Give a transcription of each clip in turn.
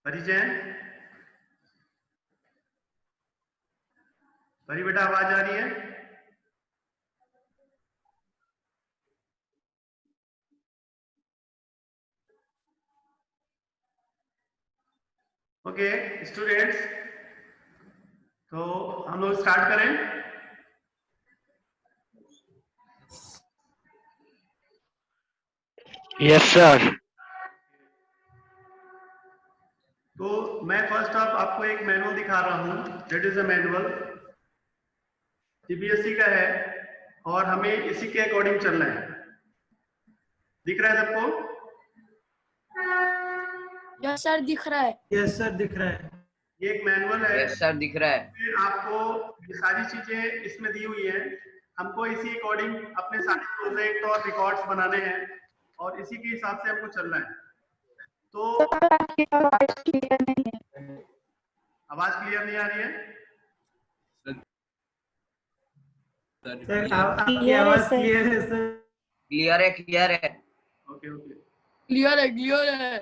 परिचय परी बेटा आवाज आ रही है? ओके स्टूडेंट्स, तो हम लोग स्टार्ट करें। Yes sir. तो मैं फर्स्ट आपको एक मैनुअल दिखा रहा हूँ। That is a manual, CBSE का है और हमें इसी के अकॉर्डिंग चलना है। दिख रहा है सबको? यस सर दिख रहा है। यस सर दिख रहा है। ये एक मैनुअल है। यस सर दिख रहा है। फिर आपको ये सारी चीजें इसमें दी हुई है। हमको इसी अकॉर्डिंग अपने सारे प्रोजेक्ट और रिकॉर्ड्स बनाने हैं और इसी के हिसाब से हमको चलना है। तो आवाज क्लियर नहीं आ रही है? सर आपकी आवाज क्लियर है सर। क्लियर है, क्लियर है। ओके ओके क्लियर है, क्लियर है।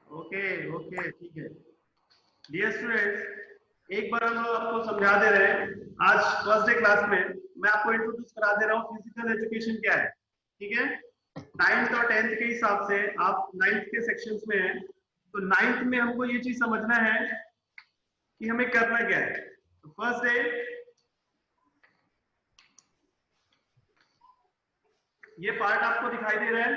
ओके ओके ठीक है। डियर स्टूडेंट्स, एक बार हम लोग आपको समझा दे रहे हैं। आज फर्स्ट डे क्लास में मैं आपको इंट्रोड्यूस करा दे रहा हूँ फिजिकल एजुकेशन क्या है। ठीक है, 9th और 10th के हिसाब से आप 9th के सेक्शंस में हैं, तो 9th में हमको ये चीज समझना है कि हमें करना क्या है। तो फर्स्ट डे ये पार्ट आपको दिखाई दे रहा है?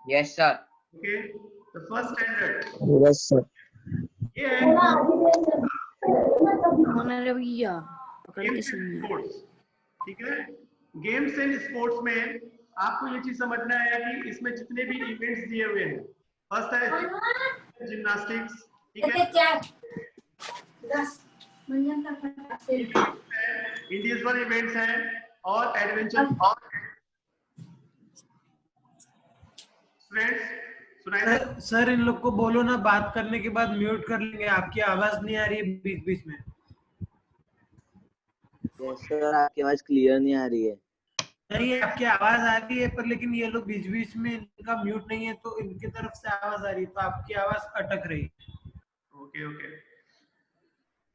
Yes sir. ओके, तो फर्स्ट स्टैंडर्ड यस सर। ये है भैया पकड़ के गेम्स एंड स्पोर्ट्स। ठीक है, गेम्स एंड स्पोर्ट्स में आपको ये चीज समझना है कि इसमें जितने भी इवेंट्स दिए हुए हैं, फर्स्ट है जिम्नास्टिक्स, ठीक है, इंडिविजुअल इवेंट्स हैं और एडवेंचर। स्टूडेंट्स सुनाई सर इन लोग को बोलो ना, बात करने के बाद म्यूट कर लेंगे। आपकी आवाज नहीं आ रही है बीच बीच में। यस सर, आपकी आवाज क्लियर नहीं आ रही है। नहीं, आपकी आवाज आ रही है पर लेकिन ये लोग बीच बीच में इनका म्यूट नहीं है तो इनकी तरफ से आवाज आ रही है, तो आपकी आवाज अटक रही है। ओके ओके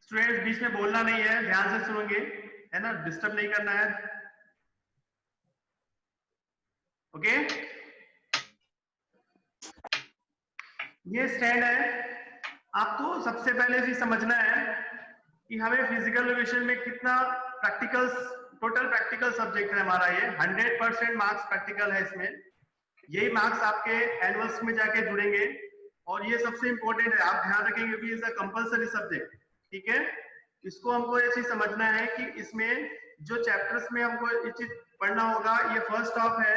स्टूडेंट्स, बीच में बोलना नहीं है, ध्यान से सुनेंगे, है ना, डिस्टर्ब नहीं करना है। ओके, ये स्टैंड है। आपको सबसे पहले भी समझना है कि हमें फिजिकल एजुकेशन में कितना प्रैक्टिकल, टोटल प्रैक्टिकल सब्जेक्ट है हमारा। ये 100% मार्क्स प्रैक्टिकल है इसमें। यही मार्क्स आपके एनुअल्स में जाके जुड़ेंगे और ये सबसे इंपॉर्टेंट है, आप ध्यान रखेंगे कि इज अ कंपलसरी सब्जेक्ट। ठीक है, इसको हमको ये चीज समझना है कि इसमें जो चैप्टर्स में हमको ये चीज पढ़ना होगा। ये फर्स्ट ऑफ है,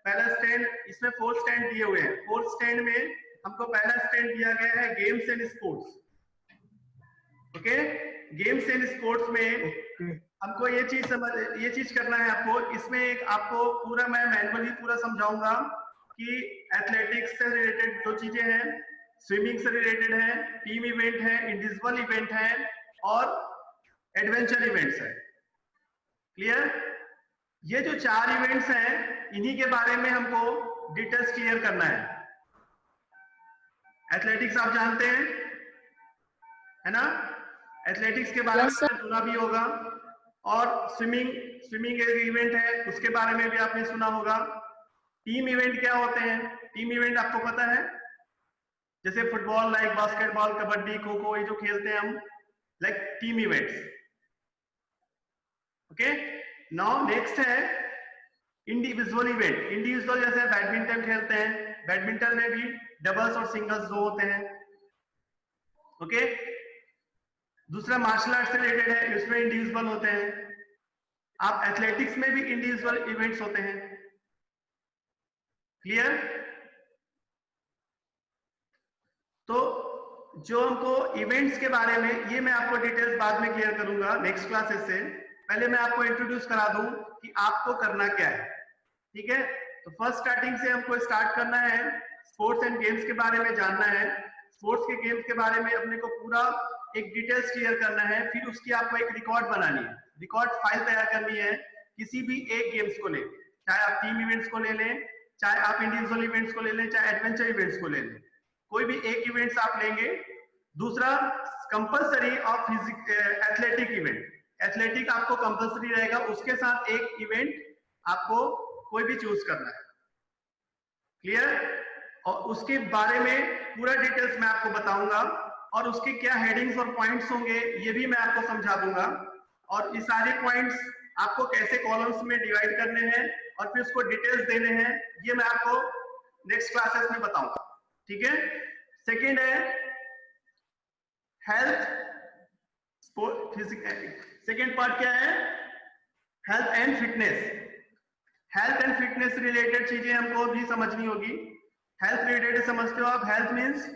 पहला स्टैंड, इसमें 4 स्टैंड दिए हुए हैं। 4th स्टैंड में हमको पहला स्टैंड दिया गया है games and sports. Okay, games and sports में हमको ये चीज करना है आपको। इसमें एक आपको पूरा मैं मैनुअली पूरा समझाऊंगा कि एथलेटिक्स से रिलेटेड जो चीजें हैं, स्विमिंग से रिलेटेड है, टीम इवेंट है, इंडिविजुअल इवेंट है और एडवेंचर इवेंट्स है। क्लियर? ये जो 4 इवेंट्स हैं, इन्हीं के बारे में हमको डिटेल्स क्लियर करना है। एथलेटिक्स आप जानते हैं, है ना? एथलेटिक्स के बारे में सुना भी होगा और स्विमिंग एक इवेंट है, उसके बारे में भी आपने सुना होगा। टीम इवेंट क्या होते हैं? टीम इवेंट आपको पता है, जैसे football, like basketball, kabaddi, kho kho, ये जो खेलते हैं हम, like team events. Okay, now next है इंडिविजुअल इवेंट। इंडिविजुअल जैसे बैडमिंटन खेलते हैं, बैडमिंटन में भी डबल्स और सिंगल्स दो होते हैं। ओके, दूसरा मार्शल आर्ट से रिलेटेड है, इसमें इंडिविजुअल होते हैं। आप एथलेटिक्स में भी इंडिविजुअल इवेंट्स होते हैं। क्लियर? तो जो हमको इवेंट्स के बारे में, ये मैं आपको डिटेल्स बाद में क्लियर करूंगा नेक्स्ट क्लासेस से। पहले मैं आपको इंट्रोड्यूस करा दूं कि आपको करना क्या है। ठीक है, तो फर्स्ट स्टार्टिंग से हमको स्टार्ट करना है, स्पोर्ट्स एंड गेम्स के बारे में जानना है। स्पोर्ट्स के गेम्स के बारे में अपने को पूरा एक डिटेल्स क्लियर करना है। फिर उसकी आपको एक रिकॉर्ड बनानी है, रिकॉर्ड फाइल तैयार करनी है किसी भी एक गेम्स को ले, चाहे आप टीम इवेंट्स को ले लें, चाहे आप इंडिविजुअल इवेंट्स को ले लें चाहे एडवेंचर इवेंट्स को ले लें, कोई भी एक इवेंट्स आप लेंगे। दूसरा compulsory of athletic event, athletic आपको कंपलसरी रहेगा, उसके साथ एक इवेंट आपको कोई भी चूज करना है। क्लियर? और उसके बारे में पूरा डिटेल्स मैं आपको बताऊंगा और उसके क्या हेडिंग्स और पॉइंट्स होंगे ये भी मैं आपको समझा दूंगा, और ये सारे पॉइंट्स आपको कैसे कॉलम्स में डिवाइड करने हैं और फिर उसको डिटेल्स देने हैं, ये मैं आपको नेक्स्ट क्लासेस में बताऊंगा। ठीक है? सेकेंड है health sport physical. Second part क्या है? Health and fitness. Health and fitness related चीजें हमको भी समझनी होगी। हेल्थ रिलेटेड समझते हो आप? हेल्थ मीन्स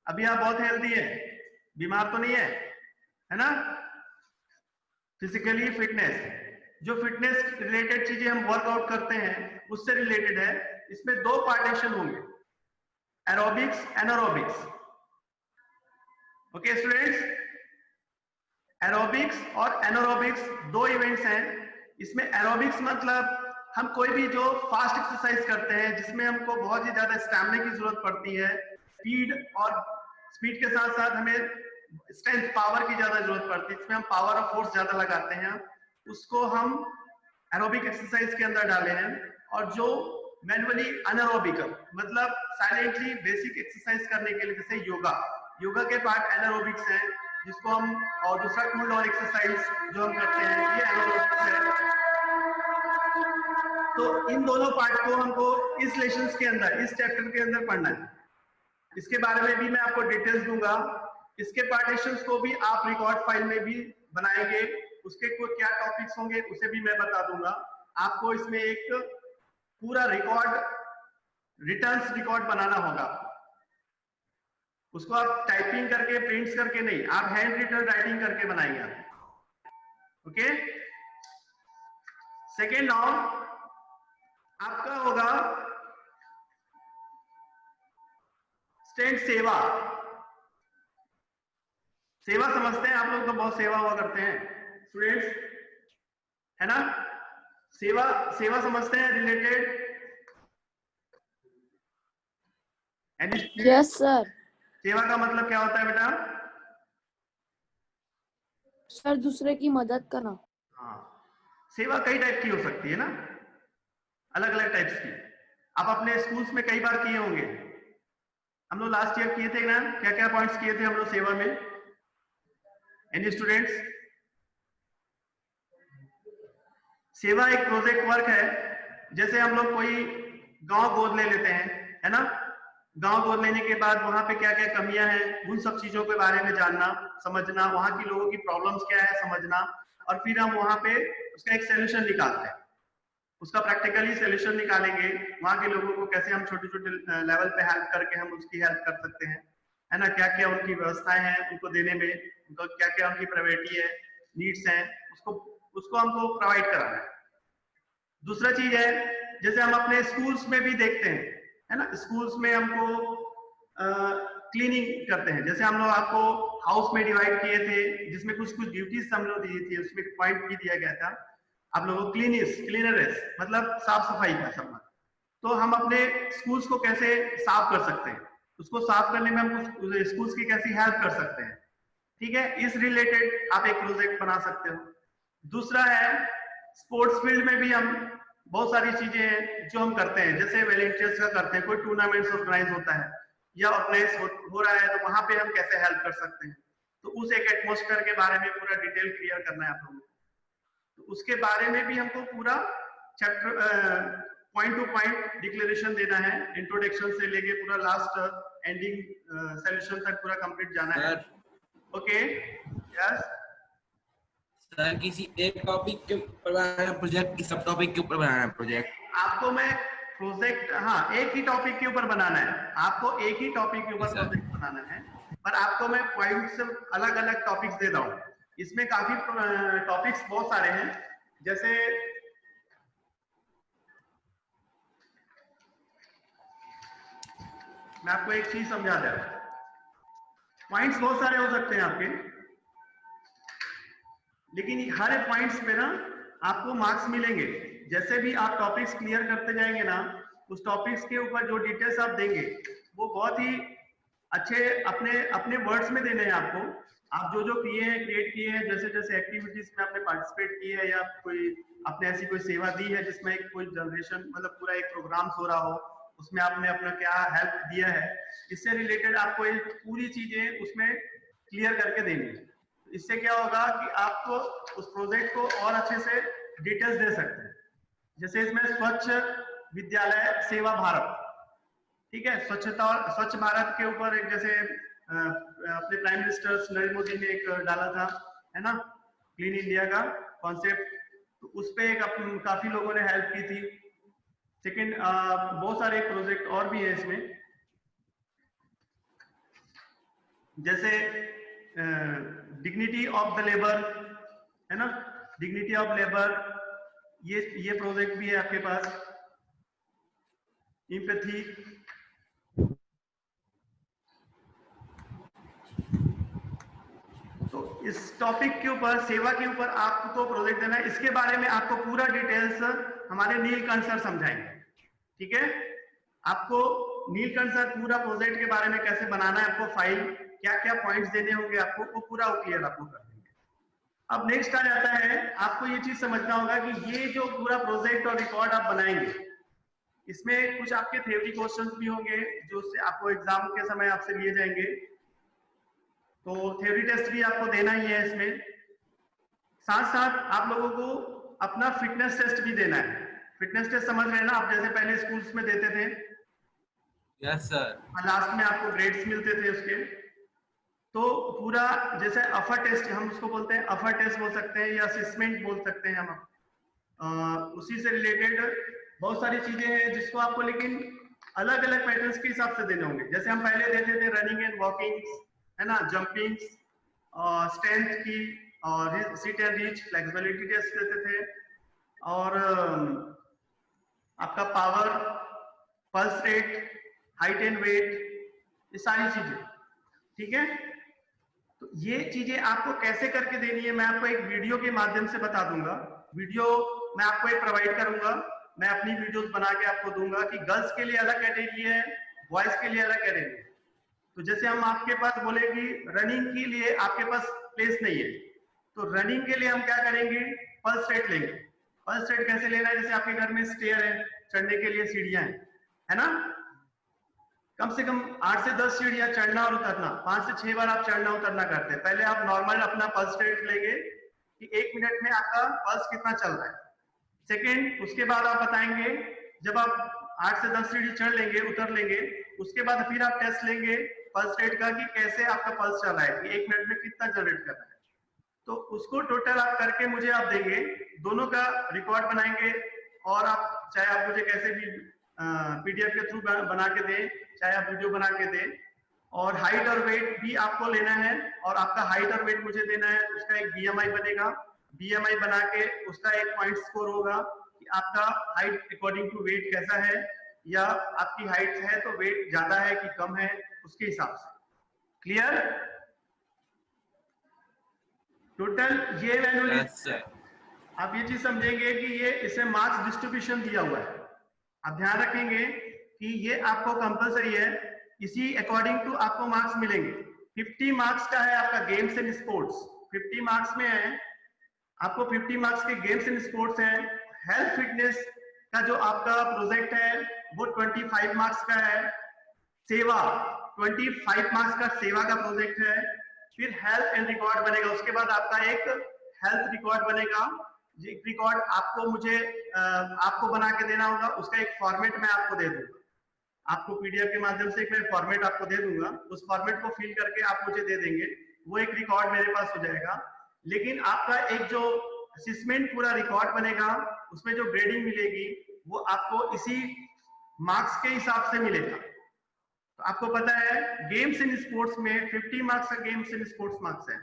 अभी आप बहुत हेल्दी है, बीमार तो नहीं है ना? फिजिकली फिटनेस, जो फिटनेस रिलेटेड चीजें हम वर्कआउट करते हैं उससे रिलेटेड है। इसमें दो पार्टीशन होंगे, एरोबिक्स, एनारोबिक्स। ओके स्टूडेंट्स, एरोबिक्स और एनारोबिक्स दो इवेंट्स हैं। इसमें एरोबिक्स मतलब हम कोई भी जो फास्ट एक्सरसाइज करते हैं जिसमें हमको बहुत ही ज्यादा स्टैमिना की जरूरत पड़ती है, स्पीड और स्पीड के साथ साथ हमें स्ट्रेंथ पावर की ज्यादा जरूरत पड़ती है, इसमें हम पावर और फोर्स ज्यादा लगाते हैं, उसको हम एरोबिक एक्सरसाइज के अंदर डाले हैं। और जो मैनुअली अनएरोबिकल मतलब साइलेंटली बेसिक एक्सरसाइज करने के लिए, जैसे योगा, योगा के पार्ट एनारोबिक्स हैं जिसको हम, और दूसरा कूल डाउन एक्सरसाइज जो हम करते हैं ये एनारोबिक्स है। तो इन दोनों पार्ट को हमको इस लेसन्स के अंदर, इस चैप्टर के अंदर पढ़ना है। इसके बारे में भी मैं आपको डिटेल्स दूंगा। इसके पार्टीशंस को भी आप रिकॉर्ड फाइल में भी बनाएंगे, उसके को क्या टॉपिक्स होंगे उसे भी मैं बता दूंगा। आपको इसमें एक पूरा रिकॉर्ड, रिटर्न्स रिकॉर्ड बनाना होगा। उसको आप टाइपिंग करके, प्रिंट्स करके नहीं, आप हैंड रिटन राइटिंग करके बनाएंगे आप। ओके? सेकेंड नाउ आपका होगा स्टैंड सेवा। सेवा समझते हैं आप लोग, तो बहुत सेवा हुआ करते हैं स्टूडेंट्स, है ना? सेवा, सेवा समझते हैं रिलेटेड। Yes sir. सेवा का मतलब क्या होता है बेटा? सर दूसरे की मदद करना। हाँ, सेवा कई टाइप की हो सकती है ना, अलग अलग टाइप्स की। आप अपने स्कूल्स में कई बार किए होंगे, हम लोग लास्ट ईयर किए थे ना, क्या क्या पॉइंट्स किए थे हम लोग सेवा में? Any students? सेवा एक प्रोजेक्ट वर्क है। जैसे हम लोग कोई गांव गोद ले लेते हैं, है ना? गांव गोद लेने के बाद वहां पे क्या क्या कमियां हैं, उन सब चीजों के बारे में जानना, समझना, वहां के लोगों की प्रॉब्लम्स क्या है समझना, और फिर हम वहां पे उसका एक सोल्यूशन निकालते हैं। उसका प्रैक्टिकली सोल्यूशन निकालेंगे, वहां के लोगों को कैसे हम छोटे छोटे लेवल पे हेल्प करके हम उसकी हेल्प कर सकते हैं, है ना? क्या क्या उनकी व्यवस्थाएं हैं उनको देने में, उनको क्या क्या उनकी प्रायोरिटी है, नीड्स हैं, उसको हमको प्रोवाइड कराना है। दूसरा चीज है, जैसे हम अपने स्कूल्स में भी देखते हैं, है ना? स्कूल्स में हमको क्लीनिंग करते हैं। जैसे हम लोग आपको हाउस में डिवाइड किए थे, जिसमें कुछ कुछ ड्यूटीज हम लोग दी थी, उसमें पॉइंट भी दिया गया था आप लोगों को, क्लीननेस मतलब साफ सफाई का संबंध। तो हम अपने स्कूल्स को कैसे साफ कर सकते हैं, उसको साफ करने में हम कुछ स्कूल्स की कैसी हेल्प कर सकते हैं, ठीक है? इस रिलेटेड आप एक प्रोजेक्ट बना सकते हो। दूसरा है स्पोर्ट्स फील्ड में भी हम बहुत सारी चीजें हैं जो हम करते हैं, जैसे वॉलंटियर्स का करते हैं, कोई टूर्नामेंट्स ऑर्गेनाइज होता है या ऑर्गेनाइज हो रहा है, तो वहां पे हम कैसे हेल्प कर सकते हैं, तो उस एक एटमॉस्फेयर के बारे में पूरा डिटेल क्लियर करना है आप लोगों को। तो उसके बारे में भी हमको पूरा chapter point two point declaration देना है, इंट्रोडक्शन से लेके पूरा लास्ट एंडिंग सॉल्यूशन तक पूरा कंप्लीट जाना है। ओके? यस सर, किसी एक टॉपिक के ऊपर बनाना है प्रोजेक्ट कि सब टॉपिक के ऊपर बनाना है प्रोजेक्ट? आपको मैं प्रोजेक्ट, हाँ, एक ही टॉपिक के ऊपर बनाना है, आपको एक ही टॉपिक के ऊपर प्रोजेक्ट बनाना है, पर आपको मैं पॉइंट्स अलग अलग टॉपिक्स दे रहा हूँ। इसमें काफी टॉपिक्स बहुत सारे हैं, जैसे मैं आपको एक चीज समझा दे रहा हूं, पॉइंट्स बहुत सारे हो सकते हैं आपके, लेकिन हर एक पॉइंट्स पे ना आपको मार्क्स मिलेंगे। जैसे भी आप टॉपिक्स क्लियर करते जाएंगे ना, उस टॉपिक्स के ऊपर जो डिटेल्स आप देंगे वो बहुत ही अच्छे अपने अपने वर्ड्स में देने हैं आपको। आप जो जो किए हैं, क्रिएट किए हैं, जैसे जैसे एक्टिविटीज में आपने पार्टिसिपेट किए है या कोई आपने ऐसी कोई सेवा दी है जिसमें एक कोई जनरेशन मतलब पूरा एक प्रोग्राम हो रहा हो, उसमें आपने अपना क्या हेल्प दिया है, इससे रिलेटेड आपको ये पूरी चीजें उसमें क्लियर करके देनी है। इससे क्या होगा कि आपको उस प्रोजेक्ट को और अच्छे से डिटेल्स दे सकते हैं। जैसे इसमें स्वच्छ विद्यालय सेवा भारत, ठीक है, स्वच्छता और स्वच्छ भारत के ऊपर एक जैसे अपने प्राइम मिनिस्टर नरेंद्र मोदी ने एक डाला था, है ना, क्लीन इंडिया का कॉन्सेप्ट, तो उस पे एक काफी लोगों ने हेल्प की थी। सेकंड, बहुत सारे प्रोजेक्ट और भी है इसमें, जैसे डिग्निटी ऑफ द लेबर, है ना, डिग्निटी ऑफ लेबर, ये प्रोजेक्ट भी है आपके पास। एम्पैथी, तो इस टॉपिक के ऊपर, सेवा के ऊपर आपको प्रोजेक्ट देना है। इसके बारे में आपको पूरा डिटेल्स हमारे नीलकंठ सर समझाएंगे, ठीक है। आपको नीलकंठ सर पूरा प्रोजेक्ट के बारे में कैसे बनाना है, आपको फाइल क्या क्या पॉइंट्स देने होंगे आपको, वो पूरा क्लियर आपको कर देंगे। अब नेक्स्ट आ जाता है, आपको ये चीज समझना होगा कि ये जो पूरा प्रोजेक्ट और रिकॉर्ड आप बनाएंगे, इसमें कुछ आपके थ्योरी क्वेश्चंस भी होंगे जो आपको एग्जाम के समय आपसे लिए जाएंगे, तो थ्योरी टेस्ट भी आपको देना ही है इसमें। साथ साथ आप लोगों को अपना फिटनेस टेस्ट भी देना है। फिटनेस टेस्ट समझ रहे हैं ना आप, जैसे पहले स्कूल्स में देते थे, यस सर, लास्ट में आपको ग्रेड्स मिलते थे उसके, तो पूरा जैसे अफर टेस्ट हम उसको बोलते हैं, अफर टेस्ट बोल सकते हैं या असेसमेंट बोल सकते हैं हम, उसी से रिलेटेड बहुत सारी चीजें हैं जिसको आपको लेकिन अलग अलग पैटर्न्स के हिसाब से देने होंगे। जैसे हम पहले देते थे रनिंग एंड वॉकिंग, है ना, जंपिंग, स्ट्रेंथ की, और sit and reach, flexibility test देते थे, और आपका power, pulse rate, height and weight, ये सारी चीजें, ठीक है। तो ये चीजें आपको कैसे करके देनी है मैं आपको एक वीडियो के माध्यम से बता दूंगा। वीडियो मैं आपको एक प्रोवाइड करूंगा, मैं अपनी वीडियोस बना के आपको दूंगा कि गर्ल्स के लिए अलग कैटेगरी है, बॉयज के लिए अलग कैटेगरी है। तो जैसे हम आपके पास बोले कि रनिंग के लिए आपके पास प्लेस नहीं है, तो रनिंग के लिए हम क्या करेंगे, पल्स रेट लेंगे। पल्स रेट कैसे लेना है, जैसे आपके घर में स्टेयर है, चढ़ने के लिए सीढ़ियां हैं, है ना, कम से कम 8 से 10 सीढ़ियां चढ़ना और उतरना, 5 से 6 बार आप चढ़ना उतरना करते हैं। पहले आप नॉर्मल अपना पल्स रेट लेंगे कि 1 मिनट में आपका पल्स कितना चल रहा है। सेकेंड, उसके बाद आप बताएंगे, जब आप 8 से 10 सीढ़ी चढ़ लेंगे, उतर लेंगे, उसके बाद फिर आप टेस्ट लेंगे पल्स रेट का कि कैसे आपका पल्स चल रहा है, कि 1 मिनट में कितना जनरेट कर रहा है। तो उसको टोटल आप करके मुझे आप देंगे, दोनों का रिकॉर्ड बनाएंगे, और आप चाहे आप मुझे कैसे भी पीडीएफ के थ्रू बना के दें, चाहे आप वीडियो बना के दें, और हाइट और वेट भी आपको लेना है, और आपका हाइट और वेट मुझे देना है, उसका एक बीएमआई बनेगा, बीएमआई बना के उसका एक पॉइंट स्कोर होगा कि आपका हाइट अकॉर्डिंग टू वेट कैसा है, या आपकी हाइट है तो वेट ज्यादा है कि कम है, उसके हिसाब से। क्लियर? टोटल ये वैल्यू, यस सर, आप ये चीज समझेंगे कि ये इसे मार्क्स डिस्ट्रीब्यूशन दिया हुआ है। आप ध्यान रखेंगे कि ये आपको कंपलसरी है, इसी अकॉर्डिंग टू आपको मार्क्स मिलेंगे। 50 मार्क्स का है आपका गेम्स एंड स्पोर्ट्स, 50 मार्क्स में है आपको 50 मार्क्स के गेम्स एंड स्पोर्ट्स है। हेल्थ फिटनेस का जो आपका प्रोजेक्ट है वो 25 मार्क्स का है। सेवा 25 मार्क्स का सेवा का प्रोजेक्ट है। फिर हेल्थ एंड रिकॉर्ड बनेगा, उसके बाद आपका एक हेल्थ रिकॉर्ड बनेगा। ये रिकॉर्ड आपको मुझे आपको बना के देना होगा, उसका एक फॉर्मेट मैं आपको दे दूंगा, आपको पीडीएफ के माध्यम से एक मैं फॉर्मेट आपको दे दूंगा, उस फॉर्मेट को फिल करके आप मुझे दे देंगे, वो एक रिकॉर्ड मेरे पास हो जाएगा। लेकिन आपका एक जो असेसमेंट पूरा रिकॉर्ड बनेगा, उसमें जो ग्रेडिंग मिलेगी वो आपको इसी मार्क्स के हिसाब से मिलेगा। तो आपको पता है गेम्स इन स्पोर्ट्स में 50 मार्क्स का गेम्स इन स्पोर्ट्स मार्क्स है,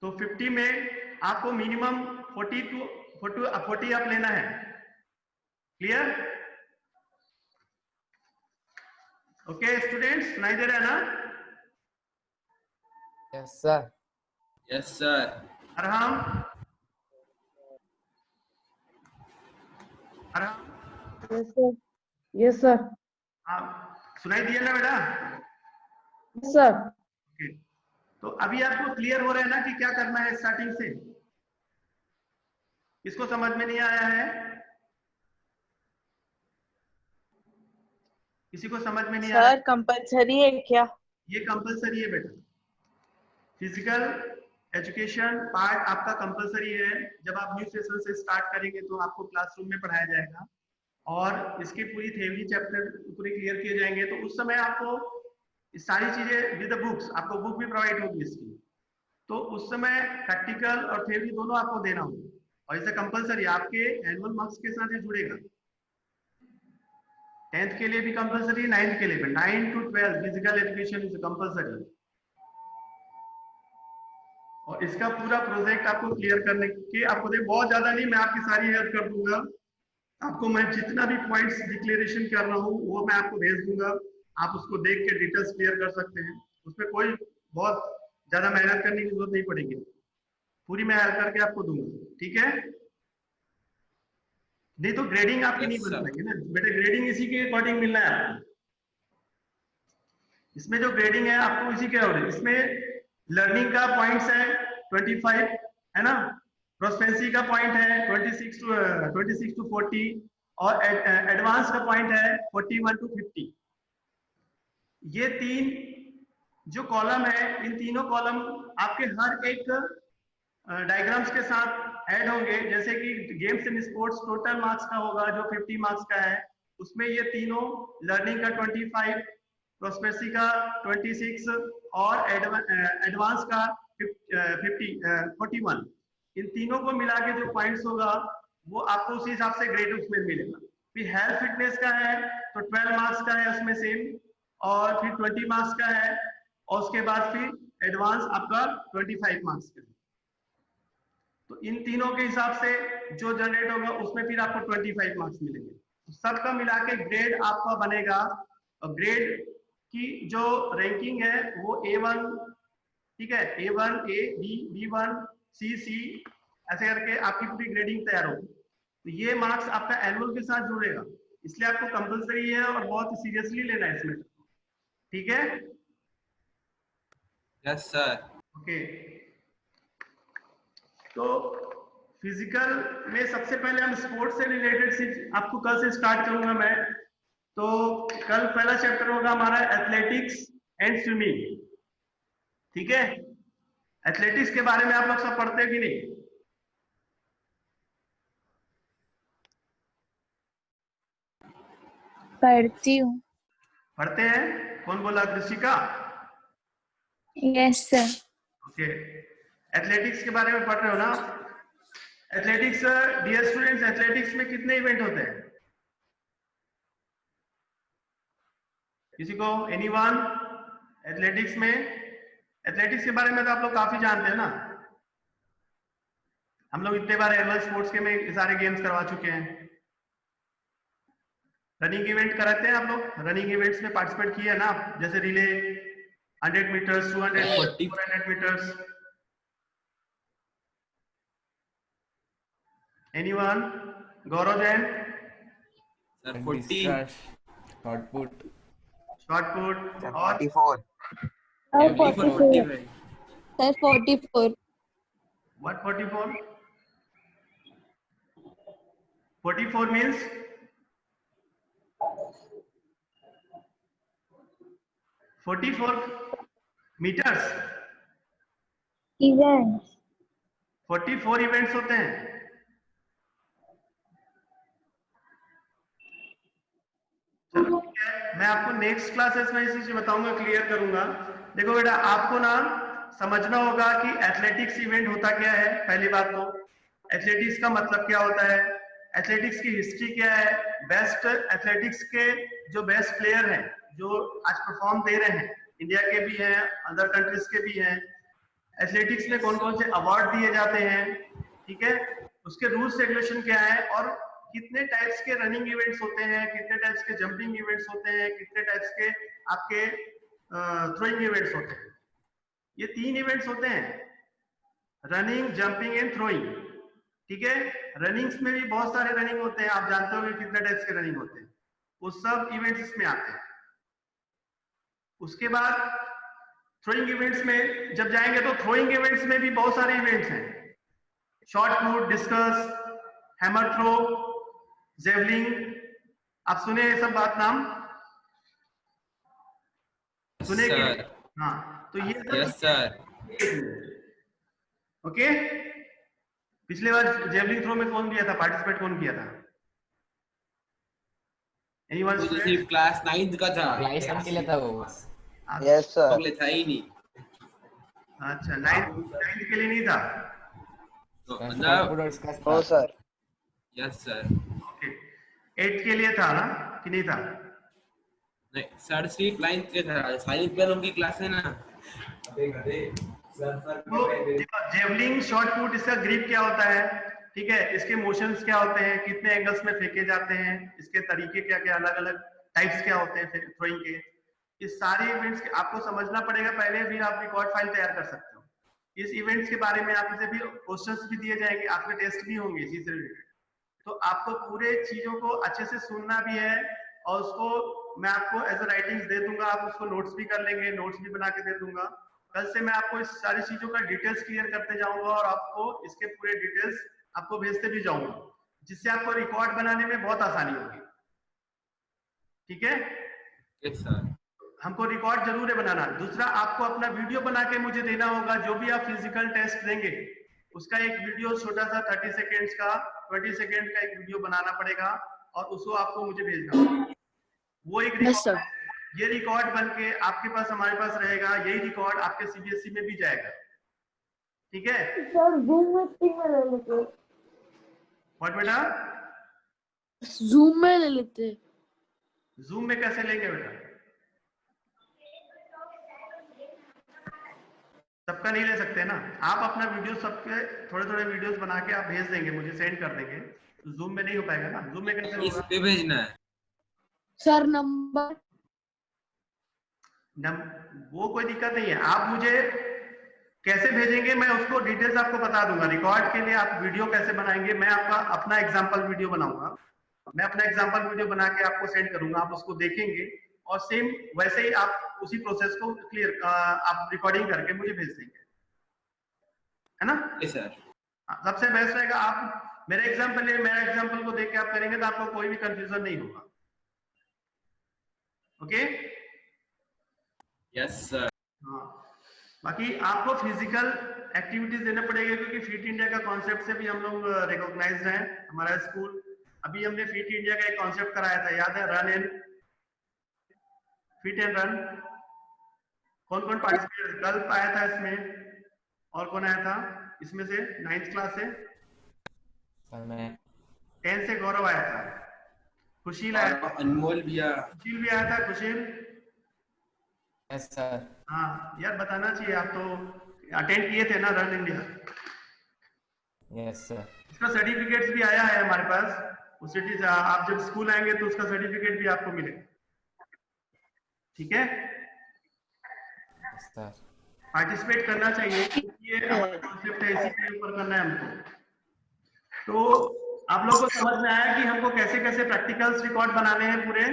तो 50 में आपको मिनिमम 40 आप लेना है। क्लियर? ओके स्टूडेंट्स, सुनाई दे रहा है ना? Yes sir. Yes sir, Arham, Arham, yes sir. Yes sir. हाँ सुनाई दिया ना बेटा? Yes sir. ओके, तो अभी आपको क्लियर हो रहा है ना कि क्या करना है स्टार्टिंग से? किसको समझ में नहीं आया है? किसी को समझ में नहीं आ रहा है? सर कंपलसरी है क्या? ये कंपलसरी है बेटा, फिजिकल एजुकेशन पार्ट आपका कंपलसरी है। जब आप न्यू सेशन से स्टार्ट करेंगे तो आपको क्लासरूम में पढ़ाया जाएगा और इसकी पूरी थ्योरी चैप्टर पूरे क्लियर किए जाएंगे। तो उस समय आपको सारी चीजें विद बुक्स, आपको बुक भी प्रोवाइड होगी इसकी, तो उस समय प्रैक्टिकल और थ्योरी दोनों आपको देना होगा और इसे कंपलसरी आपके एनुअल मार्क्स के साथ ये जुड़ेगा। 10th के लिए भी कंपलसरी, 9th के लिए भी। 9 to 12 physical education is compulsory और इसका पूरा प्रोजेक्ट आपको क्लियर करने के आपको दे, बहुत ज्यादा नहीं, मैं आपकी सारी हेल्प कर दूंगा आपको। मैं जितना भी पॉइंट्स डिक्लेरेशन कर रहा हूँ वो मैं आपको भेज दूंगा, आप उसको देख के डिटेल्स क्लियर कर सकते हैं। उसमें कोई बहुत ज्यादा मेहनत करने की जरूरत नहीं पड़ेगी, पूरी मैं हेल्प करके आपको दूंगा, ठीक है? नहीं तो ग्रेडिंग आपकी नहीं Yes, बन sir. पाएगी ना बेटे, ग्रेडिंग इसी के अकॉर्डिंग मिलना है आपको। इसमें जो ग्रेडिंग है आपको इसी के अकॉर्डिंग, इसमें लर्निंग का पॉइंट्स है 25 है ना, प्रोस्पेंसी का पॉइंट है 26 टू 40 और एडवांस का पॉइंट है 41 टू 50। ये तीन जो कॉलम है, इन तीनों कॉलम आपके हर एक डायग्राम्स के साथ ऐड होंगे। जैसे कि games and sports total marks का होगा जो 50 मार्क्स का है, उसमें ये तीनों लर्निंग का 25, प्रोस्पेक्सी का 26 और एडवांस का 41, इन तीनों को मिला के जो पॉइंट्स होगा वो आपको उसी हिसाब से ग्रेड उसमें मिलेगा। फिर हेल्थ फिटनेस का है तो 12 मार्क्स का है उसमें सेम, और फिर 20 मार्क्स का है, और उसके बाद फिर एडवांस आपका 25 मार्क्स का है। तो इन तीनों के हिसाब से जो जनरेट होगा उसमें फिर आपको 25 मार्क्स मिलेंगे। तो सबका मिला के ग्रेड आपका बनेगा, और ग्रेड की जो रैंकिंग है वो A1, ठीक है, A1 A B B1 C C ऐसे करके आपकी पूरी ग्रेडिंग तैयार होगी। तो ये मार्क्स आपका एनुअल के साथ जुड़ेगा, इसलिए आपको कंपलसरी है और बहुत सीरियसली लेना है इसमें, ठीक है? Yes, sir. ओके, तो फिजिकल में सबसे पहले हम स्पोर्ट्स से रिलेटेड आपको कल से स्टार्ट करूंगा मैं। तो कल पहला चैप्टर होगा हमारा एथलेटिक्स एंड स्विमिंग, ठीक है? एथलेटिक्स के बारे में आप लोग सब पढ़ते हैं कि नहीं? पढ़ती हूँ। पढ़ते हैं? कौन बोला? Krishika? Yes sir. Okay, athletics के बारे में पढ़ रहे हो ना? एथलेटिक्स, डियर स्टूडेंट्स, एथलेटिक्स में कितने इवेंट होते हैं? किसी को, एनीवन? एथलेटिक्स में, एथलेटिक्स के बारे में तो आप लोग काफी जानते हैं ना, हम लोग इतने बार एनुअल स्पोर्ट्स के में सारे गेम्स करवा चुके हैं। रनिंग इवेंट कराते हैं आप लोग, रनिंग इवेंट्स में पार्टिसिपेट किए हैं ना आप? जैसे relay 100 metres, 200, 400 metres. Anyone? Gaurav Jain? Sir, 40. Shot put, shot put और 44, sir 44, 44। 45. Sir 44। what 44? 44 means 44 meters, events. 44 events होते हैं। चलो ठीक है, मैं आपको नेक्स्ट क्लासेस में इसी चीज बताऊंगा, क्लियर करूंगा। देखो बेटा, आपको ना समझना होगा कि एथलेटिक्स इवेंट होता क्या है। पहली बात तो एथलेटिक्स का मतलब क्या होता है, एथलेटिक्स की हिस्ट्री क्या है, बेस्ट एथलेटिक्स के जो बेस्ट प्लेयर हैं जो आज परफॉर्म दे रहे हैं, इंडिया के भी हैं, अदर कंट्रीज के भी हैं, एथलेटिक्स में कौन कौन से अवार्ड दिए जाते हैं, ठीक है, उसके रूल्स रेगुलेशन क्या है, और कितने टाइप्स के रनिंग इवेंट्स होते हैं, कितने टाइप्स के जंपिंग इवेंट्स होते हैं, कितने टाइप्स के आपके थ्रोइंग इवेंट्स होते हैं। ये 3 इवेंट्स होते हैं, रनिंग, जंपिंग एंड थ्रोइंग, ठीक है। रनिंग्स में भी बहुत सारे रनिंग होते हैं, आप जानते होंगे कितने टाइप्स के रनिंग होते हैं, वो सब इवेंट्स इसमें आते हैं। उसके बाद थ्रोइंग इवेंट्स में जब जाएंगे तो थ्रोइंग इवेंट्स में भी बहुत सारे इवेंट्स हैं, shot put, discus, hammer throw, javelin, आप सुने ये सब बात नाम सुने कि सर हाँ, तो ये यस सर ओके। पिछले बार जेवलिंग थ्रो में कौन किया था, पार्टिसिपेट कौन किया था? एनीवन वो तो स्टूडेंट? सिर्फ क्लास 9 का था, क्लास के लिए था वो। Yes sir. अगले था ही नहीं। अच्छा, 9th के लिए नहीं था। तो शॉर्ट मतलब पुट और डिस्कस नो था। Sir. Yes sir. Okay, 8th के लिए था ना कि नहीं था? नहीं सर सिर्फ 9 के था, साइंस में उनकी क्लास है ना। तो जेवलिंग, शॉर्ट पुट, इसका ग्रिप क्या होता है, ठीक है, इसके मोशंस क्या होते हैं, कितने एंगल्स में फेंके जाते हैं, इसके तरीके क्या क्या, अलग अलग टाइप्स क्या होते हैं थ्रोइंग के, इस सारे इवेंट्स के आपको समझना पड़ेगा पहले, फिर आप रिकॉर्ड फाइल तैयार कर सकते हो। इस इवेंट्स के बारे में आपसे भी क्वेश्चंस भी दिए जाएंगे, आपके टेस्ट भी होंगे इसी से रिलेटेड, तो आपको पूरे चीजों को अच्छे से सुनना भी है, और उसको मैं आपको एज अ राइटिंग्स दे दूंगा, आप उसको नोट्स भी कर लेंगे, नोट्स भी बना के दे दूंगा। कल से मैं आपको इस सारी चीजों का डिटेल्स क्लियर करते जाऊंगा और आपको इसके पूरे डिटेल्स आपको भेजते भी जाऊंगा, जिससे आपको रिकॉर्ड बनाने में बहुत आसानी होगी। ठीक है, यस सर। हमको रिकॉर्ड जरूर है बनाना। दूसरा, आपको अपना वीडियो बना के मुझे देना होगा, जो भी आप फिजिकल टेस्ट देंगे उसका एक वीडियो छोटा सा 30 सेकेंड्स का, 20 सेकेंड का एक वीडियो बनाना पड़ेगा और उसको आपको मुझे भेजना होगा। वो एक यस सर। रिकॉर्ड, ये रिकॉर्ड बन के आपके पास, हमारे पास रहेगा, यही रिकॉर्ड आपके सीबीएसई में भी जाएगा। ठीक है, सर जूम मीटिंग में ले लेते, और बेटा जूम में ले लेते। जूम में कैसे लेंगे बेटा? सबका नहीं ले सकते ना, आप अपना वीडियो सबके थोड़े थोड़े वीडियोस बना के आप भेज देंगे, मुझे सेंड कर देंगे, तो जूम में नहीं हो पाएगा ना। जूम में कैसे इस होगा? पे भेजना है सर नंबर वो कोई दिक्कत नहीं है, आप मुझे कैसे भेजेंगे मैं उसको डिटेल्स आपको बता दूंगा। रिकॉर्ड के लिए आप वीडियो कैसे बनाएंगे, मैं आपका अपना एग्जांपल वीडियो बनाऊंगा, मैं अपना एग्जांपल वीडियो बना के आपको सेंड करूंगा, आप उसको देखेंगे और सेम वैसे ही आप उसी प्रोसेस को क्लियर आप रिकॉर्डिंग करके मुझे भेज देंगे, है ना? Yes sir. सबसे बेस्ट रहेगा आप मेरे एग्जांपल को देख के आप करेंगे तो आपको कोई भी कंफ्यूजन नहीं होगा। Okay, yes sir. हाँ, बाकी आपको फिजिकल एक्टिविटीज देना पड़ेगा, क्योंकि फिट इंडिया का कॉन्सेप्ट से भी हम लोग रिकॉग्नाइज्ड हैं, हमारा स्कूल। अभी हमने फिट इंडिया का एक कॉन्सेप्ट कराया था, याद है? Run and fit and run. कौन कौन पार्टिसिपेट कल आया था इसमें, और कौन आया था इसमें से 9th क्लास से? सर मैं 10 से गौरव आया था, खुशील आया था, अनमोल भैया। खुशील भी आया था, खुशील। Yes sir. हाँ यार, बताना चाहिए, आप तो अटेंड किए थे ना रन इंडिया। Yes sir. इसका सर्टिफिकेट्स भी आया है हमारे पास, उस सिटी से आप जब स्कूल आएंगे तो उसका सर्टिफिकेट भी आपको मिलेगा। ठीक है, यस सर। पार्टिसिपेट करना चाहिए, क्योंकि ये हमारा कॉन्सेप्ट है, इसी के ऊपर करना है हमको। तो आप लोगों को समझ में आया कि हमको कैसे कैसे प्रैक्टिकल्स रिकॉर्ड बनाने हैं पूरे,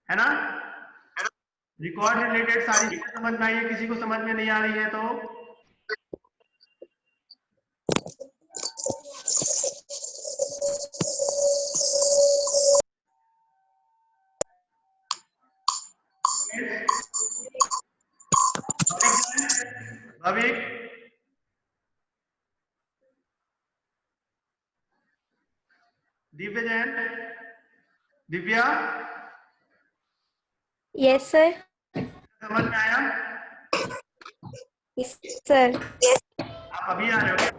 है ना? रिकॉर्ड रिलेटेड सारी चीजें समझ में आई है, किसी को समझ में नहीं आ रही है तो भाविक, दिव्य जैन, दिव्या, यस सर। समझ में आया? Yes sir. आप अभी आ रहे हो?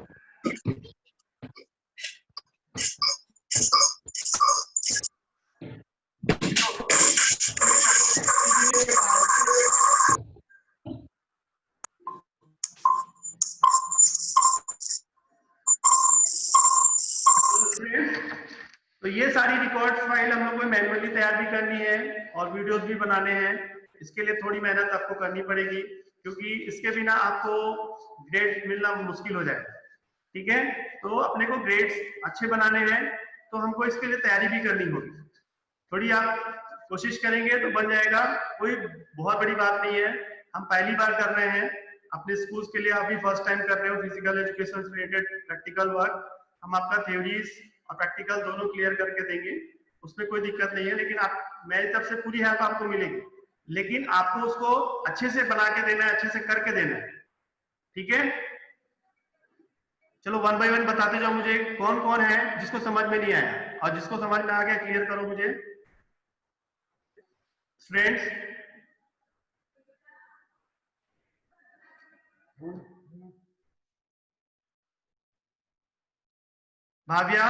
तो ये सारी रिकॉर्ड्स फाइल हम लोग को मैन्युअली तैयार भी करनी है और वीडियोस भी बनाने हैं। इसके लिए थोड़ी मेहनत आपको करनी पड़ेगी, क्योंकि इसके बिना आपको ग्रेड मिलना मुश्किल हो जाएगा। ठीक है, तो अपने को ग्रेड्स अच्छे बनाने हैं, तो हमको इसके लिए तैयारी भी करनी होगी। थोड़ी आप कोशिश करेंगे तो बन जाएगा, कोई बहुत बड़ी बात नहीं है। हम पहली बार कर रहे हैं अपने स्कूल्स के लिए, आप भी फर्स्ट टाइम कर रहे हो फिजिकल एजुकेशन से रिलेटेड प्रैक्टिकल वर्क। हम आपका थ्योरीज और प्रैक्टिकल दोनों क्लियर करके देंगे, उसमें कोई दिक्कत नहीं है। लेकिन आप, मेरी तरफ से पूरी हेल्प आपको मिलेगी, लेकिन आपको उसको अच्छे से बना के देना है, अच्छे से करके देना है, ठीक है। चलो वन बाय वन बताते जाओ मुझे, कौन कौन है जिसको समझ में नहीं आया, और जिसको समझ में आ गया क्लियर करो मुझे स्टूडेंट्स। भाव्या,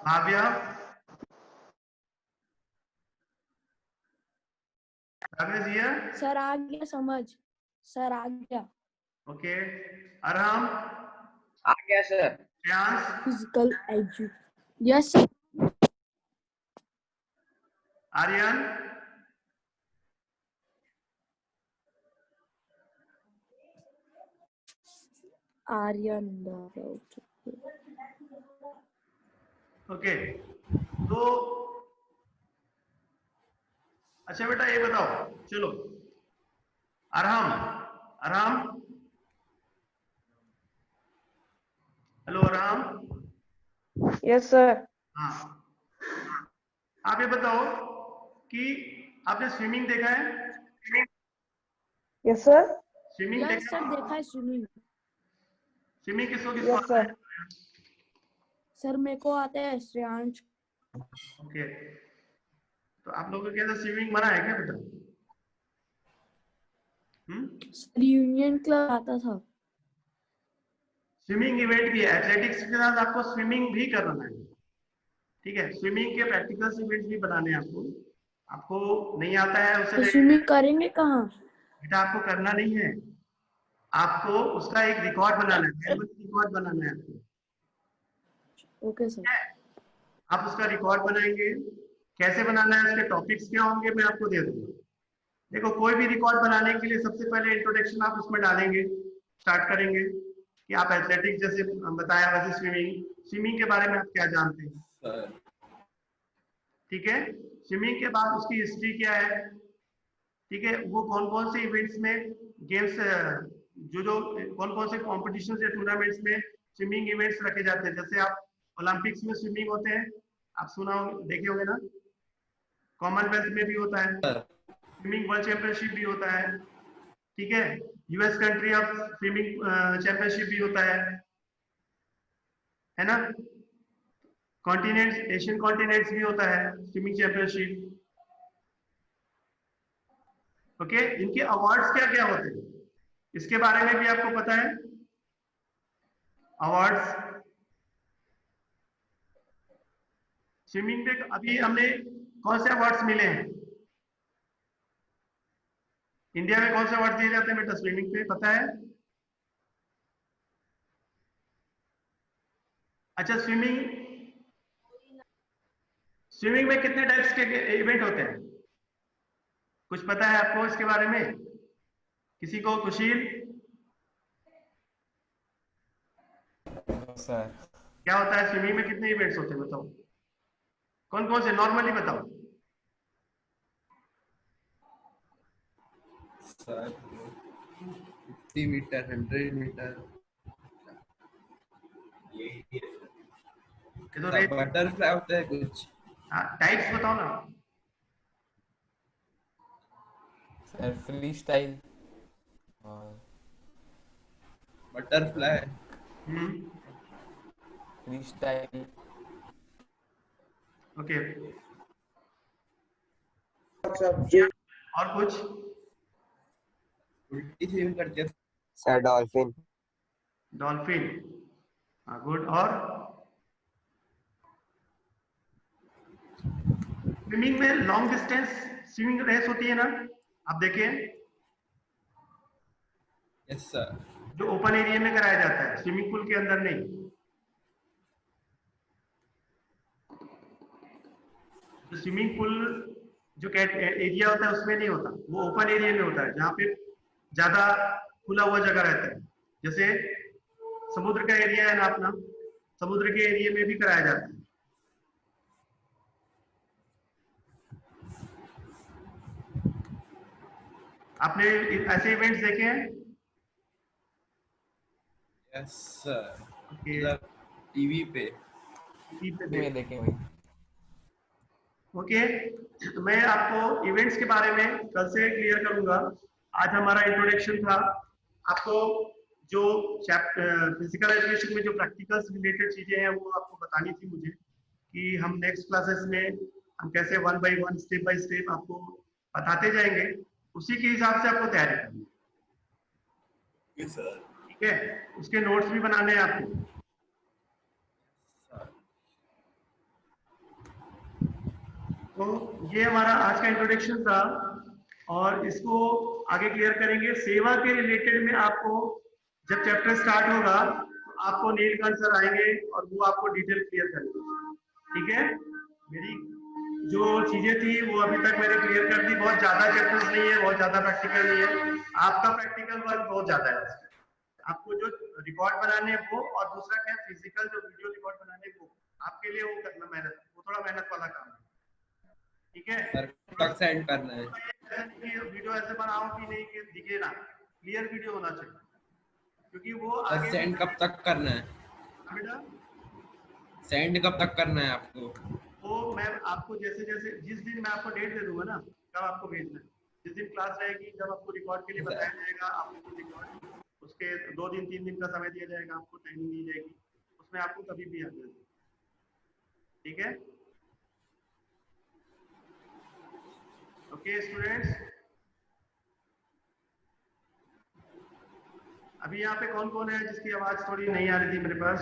भाव्या, भाव्या जी है, सर आ गया समझ, सर आ गया। ओके। अरहम, आ गया sir. Shreyansh, physical edu, yes sir. Aryan, Aryan, okay. तो अच्छा बेटा ये बताओ, चलो Arham, Arham, hello Arham. Yes sir. हाँ, आप ये बताओ कि आपने स्विमिंग देखा है? Yes sir. स्विमिंग यस देखा? सर, देखा है स्विमिंग। स्विमिंग किसको यस किसको आता सर। है? सर मेरे को आता है श्रेयांश। ओके, तो आप लोगों के अंदर स्विमिंग मना है क्या बेटा? सर यूनियन क्लब आता था। स्विमिंग इवेंट भी है, एथलेटिक्स के साथ आपको स्विमिंग भी करना है, ठीक है। स्विमिंग के प्रैक्टिकल इवेंट्स भी बनाने हैं आपको। आपको नहीं आता है तो उसे स्विमिंग करेंगे कहाँ? बेटा आपको करना नहीं है, आपको उसका एक रिकॉर्ड बनाना है, रिकॉर्ड बनाना है आपको। Okay sir. आप उसका रिकॉर्ड बनाएंगे, कैसे बनाना है, उसके टॉपिक्स क्या होंगे मैं आपको दे दूंगा। देखो कोई भी रिकॉर्ड बनाने के लिए सबसे पहले इंट्रोडक्शन आप उसमें डालेंगे, स्टार्ट करेंगे कि आप एथलेटिक्स जैसे बताया वैसे स्विमिंग, स्विमिंग के बारे में आप क्या जानते हैं, ठीक है। स्विमिंग के बाद उसकी हिस्ट्री क्या है, ठीक है, वो कौन कौन से इवेंट्स में गेम्स, जो कौन कौन से कॉम्पिटिशन या टूर्नामेंट्स में स्विमिंग इवेंट्स रखे जाते हैं। जैसे आप ओलंपिक्स में स्विमिंग होते हैं, आप सुना देखे होंगे ना, कॉमनवेल्थ में भी होता है, स्विमिंग वर्ल्ड चैंपियनशिप भी होता है, ठीक है, US country of swimming championship भी होता है ना, कॉन्टिनेंट्स, एशियन कॉन्टिनेंट्स भी होता है स्विमिंग चैंपियनशिप, ओके। इनके अवार्ड्स क्या क्या होते हैं इसके बारे में भी आपको पता है, अवार्ड्स स्विमिंग में अभी हमने कौन से अवार्ड्स मिले हैं, इंडिया में कौन से अवार्ड दिए जाते हैं बेटा स्विमिंग पे, पता है? अच्छा, स्विमिंग स्विमिंग में कितने टाइप्स के इवेंट होते हैं, कुछ पता है आपको इसके बारे में? किसी को? खुशील, सर क्या होता है स्विमिंग में, कितने इवेंट्स होते हैं बताओ, कौन कौन से, नॉर्मली बताओ। सर 50 मीटर, 100 मीटर, ये तो रेस, बटरफ्लाई होता है कुछ। टाइप्स बताओ ना। सर फ्री स्टाइल और butterfly, free style, okay, subject और कुछ? उल्टी स्विम करते हैं। Sir dolphin. डॉल्फिन, हाँ गुड। और स्विमिंग में लॉन्ग डिस्टेंस स्विमिंग रेस होती है ना, आप देखिए, यस सर। जो ओपन एरिया में कराया जाता है, स्विमिंग पूल के अंदर नहीं। तो स्विमिंग पूल जो एरिया होता है उसमें नहीं होता, वो ओपन एरिया में होता है जहाँ पे ज्यादा खुला हुआ जगह रहता है। जैसे समुद्र का एरिया है ना अपना, समुद्र के एरिया में भी कराया जाता है। आपने ऐसे इवेंट्स देखे हैं? यस सर, ओके, मतलब टीवी पे। टीवी पे में देखें भाई। ओके, तो मैं आपको इवेंट्स के बारे में कल से क्लियर करूंगा। आज हमारा इंट्रोडक्शन था। आपको जो फिजिकल एजुकेशन में जो प्रैक्टिकल्स रिलेटेड चीजें हैं वो आपको बतानी थी मुझे, कि हम नेक्स्ट क्लासेस में हम कैसे 1 बाय 1 स्टेप बाय स्टेप आपको बताते जाएंगे, उसी के हिसाब से आपको तैयारी करनी है। ठीक है, उसके नोट्स भी बनाने हैं आपको। तो ये हमारा आज का इंट्रोडक्शन था, और इसको आगे क्लियर करेंगे। सेवा के रिलेटेड में आपको जब चैप्टर स्टार्ट होगा तो आपको नीलकंठ सर आएंगे और वो आपको डिटेल क्लियर करेंगे। ठीक है, मेरी जो चीजें थी वो अभी तक मैंने क्लियर कर दी। बहुत ज्यादा चैप्टर्स नहीं है, बहुत ज्यादा प्रैक्टिकल नहीं है। आपका प्रैक्टिकल वर्क बहुत ज्यादा है। आपको जो रिकॉर्ड बनाने हैं वो, और दूसरा क्या, फिजिकल जो वीडियो रिकॉर्ड बनाने वो आपके लिए वो करना मेहनत, वो थोड़ा मेहनत वाला काम है। ठीक है सर कब सेंड करना है? वीडियो ऐसे बनाओ कि नहीं कि दिखे ना, क्लियर वीडियो होना चाहिए, क्योंकि वो सर आगे सेंड कब तक करना है? बेटा सेंड कब तक करना है आपको? वो मैं आपको जैसे जैसे जिस दिन मैं आपको डेट दे दूंगा ना, कब आपको भेजना है, जिस दिन क्लास रहेगी, जब आपको रिकॉर्ड के लिए बताया जाएगा, आपको रिकॉर्ड उसके 2 दिन 3 दिन का समय दिया जाएगा, आपको टाइमिंग दी जाएगी, उसमें आपको कभी भी आ जाएगा। ठीक है, ओके स्टूडेंट्स। अभी यहाँ पे कौन कौन है जिसकी आवाज थोड़ी नहीं आ रही थी मेरे पास?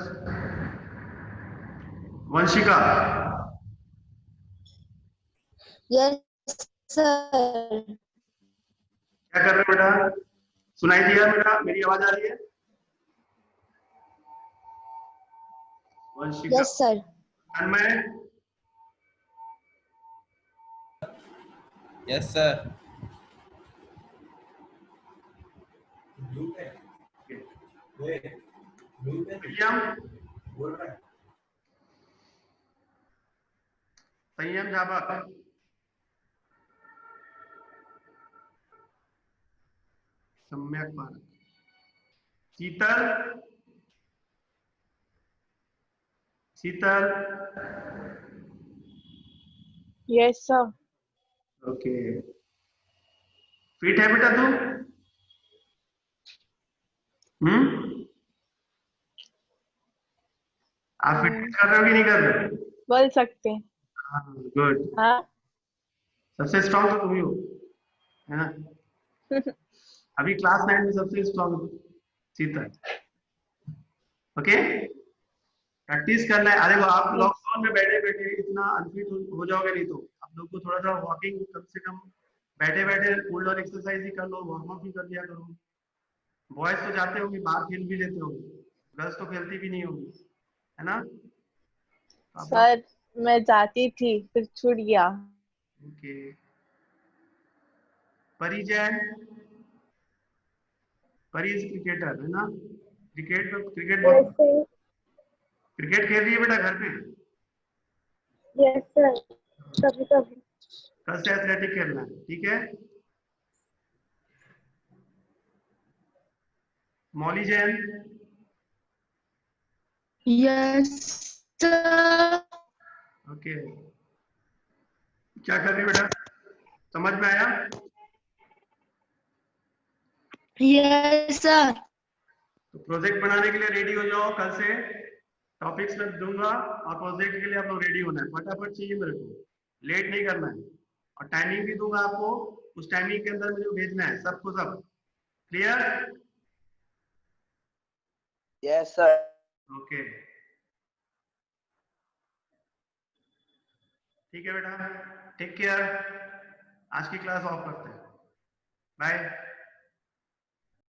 Vanshika, yes sir. क्या कर रहे हो बेटा? सुनाई दिया बेटा? मेरी आवाज आ रही है? Vanshika, yes sir. Tanmay, yes sir. Sanyam Jhaba, Samyak Pal, Sheetal, Sheetal, Yes, sir. Okay, fit है बेटा तू? आप फिटनेस कर रहे हो कि नहीं कर रहे हो? बोल सकते हैं। गुड, हाँ। सबसे स्ट्रॉन्ग तो तुम ही हो, है ना? अभी क्लास 9 में सबसे स्ट्रॉन्ग शीतल। ओके, प्रैक्टिस करना है। अरे वो आप लॉकडाउन में बैठे बैठे इतना अनफिट हो जाओगे, नहीं तो आप लोग को थोड़ा सा वॉकिंग कम से कम बैठे बैठे फुल और एक्सरसाइज ही कर लो, वार्म अप भी कर लिया करो। बॉयज तो जाते होंगे बाहर, खेल भी लेते होंगे, गर्ल्स तो खेलती भी नहीं होगी, है ना? तो आप लोग, सर मैं जाती थी फिर छूट गया। ओके, परी जैन, परी इज क्रिकेटर है ना? क्रिकेट बहुत, क्रिकेट खेल रही है बेटा घर पे? यस सर, कभी कभी। कल से एथलेटिक खेलना है, ठीक है? मौली जैन, यस सर। ओके, क्या कर रही है बेटा? समझ में आया? Yes sir. तो प्रोजेक्ट बनाने के लिए रेडी हो जाओ। कल से टॉपिक्स में दूंगा और प्रोजेक्ट के लिए आप लोग रेडी होना है, फटाफट चाहिए मेरे को, लेट नहीं करना है। और टाइमिंग भी दूंगा आपको, उस टाइमिंग के अंदर मुझे भेजना है सबको सब। क्लियर? Yes, sir. ओके, ठीक है बेटा, टेक केयर। आज की क्लास ऑफ करते हैं, बाय।